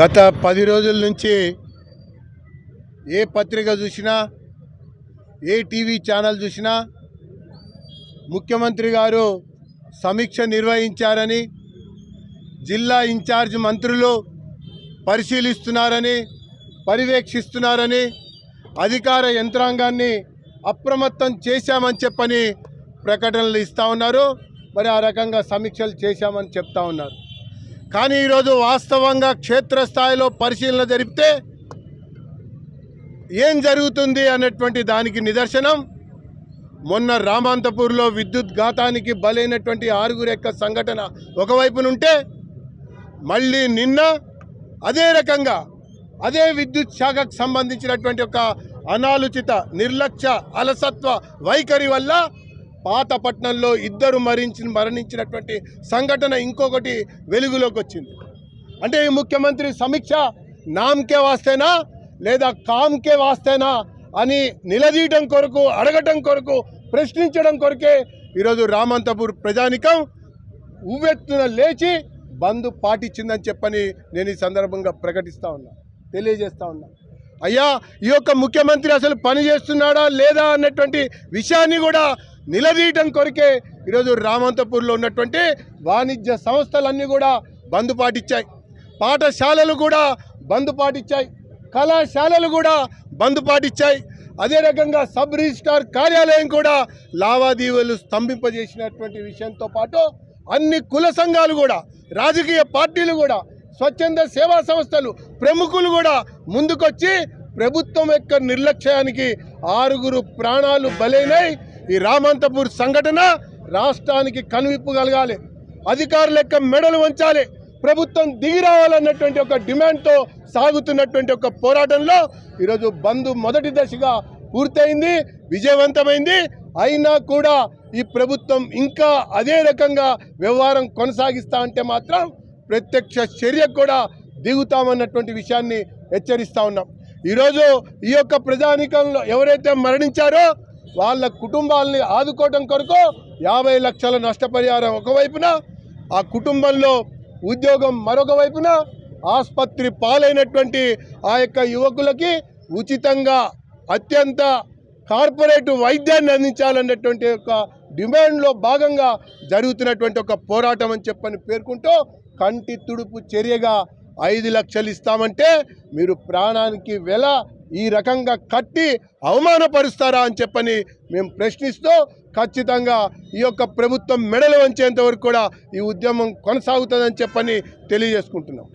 గత 10 రోజుల నుంచి ఏ పత్రిక చూసినా ఏ టీవీ ఛానల్ చూసినా ముఖ్యమంత్రి గారు సమీక్ష నిర్వహించారని, జిల్లా ఇన్ఛార్జ్ మంత్రులు పరిశీలిస్తున్నారని, పర్యవేక్షిస్తున్నారని, అధికార యంత్రాంగాన్ని అప్రమత్తం చేశామని చెప్పని ప్రకటనలు ఇస్తూ ఉన్నారు. మరి ఆ రకంగా సమీక్షలు చేశామని చెప్తా ఉన్నారు. కానీ ఈరోజు వాస్తవంగా క్షేత్రస్థాయిలో పరిశీలన జరిపితే ఏం జరుగుతుంది అన్నటువంటి దానికి నిదర్శనం మొన్న రామాంతపూర్లో విద్యుత్ ఘాతానికి బలైనటువంటి 6 యొక్క సంఘటన ఒకవైపునుంటే, మళ్ళీ నిన్న అదే రకంగా అదే విద్యుత్ శాఖకు సంబంధించినటువంటి ఒక అనాలోచిత నిర్లక్ష్య అలసత్వ వైఖరి వల్ల పాతపట్నంలో 2 మరణించినటువంటి సంఘటన ఇంకొకటి వెలుగులోకి వచ్చింది. అంటే ఈ ముఖ్యమంత్రి సమీక్ష నామకే వాస్తేనా లేదా కామ్కే వాస్తేనా అని నిలదీయడం కొరకు, అడగటం కొరకు, ప్రశ్నించడం కొరకే ఈరోజు రామాంతపూర్ ప్రజానికం ఉవ్వెత్తున లేచి బంద్ పాటించిందని చెప్పని నేను ఈ సందర్భంగా ప్రకటిస్తూ ఉన్నా, తెలియజేస్తూ ఉన్నా. అయ్యా, ఈ యొక్క ముఖ్యమంత్రి అసలు పని చేస్తున్నాడా లేదా అన్నటువంటి విషయాన్ని కూడా నిలదీయటం కొరకే ఈరోజు రామాంతపూర్లో ఉన్నటువంటి వాణిజ్య సంస్థలన్నీ కూడా బంద్ పాటించాయి, పాఠశాలలు కూడా బంద్ పాటించాయి, కళాశాలలు కూడా బంద్ పాటించాయి. అదే రకంగా సబ్ రిజిస్ట్రార్ కార్యాలయం కూడా లావాదేవీలు స్తంభింపజేసినటువంటి విషయంతో పాటు అన్ని కుల సంఘాలు కూడా, రాజకీయ పార్టీలు కూడా, స్వచ్ఛంద సేవా సంస్థలు, ప్రముఖులు కూడా ముందుకొచ్చి ప్రభుత్వం యొక్క నిర్లక్ష్యానికి 6 ప్రాణాలు బలైనాయి. ఈ రామాంతపూర్ సంఘటన రాష్ట్రానికి కనువిప్పు కలగాలి, అధికారుల యొక్క మెడలు వంచాలి, ప్రభుత్వం దిగి రావాలన్నటువంటి ఒక డిమాండ్తో సాగుతున్నటువంటి ఒక పోరాటంలో ఈరోజు బంద్ మొదటి దశగా పూర్తయింది, విజయవంతమైంది. అయినా కూడా ఈ ప్రభుత్వం ఇంకా అదే రకంగా వ్యవహారం కొనసాగిస్తా అంటే మాత్రం ప్రత్యక్ష చర్యకు కూడా దిగుతామన్నటువంటి విషయాన్ని హెచ్చరిస్తూ ఉన్నాం. ఈరోజు ఈ యొక్క ప్రజానీకంలో ఎవరైతే మరణించారో వాళ్ళ కుటుంబాలని ఆదుకోవడం కొరకు 50 లక్షల నష్టపరిహారం ఒకవైపున, ఆ కుటుంబంలో ఉద్యోగం మరొక వైపున, ఆసుపత్రి పాలైనటువంటి ఆ యొక్క యువకులకి ఉచితంగా అత్యంత కార్పొరేట్ వైద్యాన్ని అందించాలన్నటువంటి ఒక డిమాండ్లో భాగంగా జరుగుతున్నటువంటి ఒక పోరాటం అని చెప్పని పేర్కొంటూ, కంటి తుడుపు చర్యగా 5 లక్షలు ఇస్తామంటే మీరు ప్రాణానికి వెల ఈ రకంగా కట్టి అవమానపరుస్తారా అని చెప్పని మేము ప్రశ్నిస్తూ, ఖచ్చితంగా ఈ యొక్క ప్రభుత్వం మెడలు వంచేంత వరకు కూడా ఈ ఉద్యమం కొనసాగుతుందని చెప్పని తెలియజేసుకుంటున్నాం.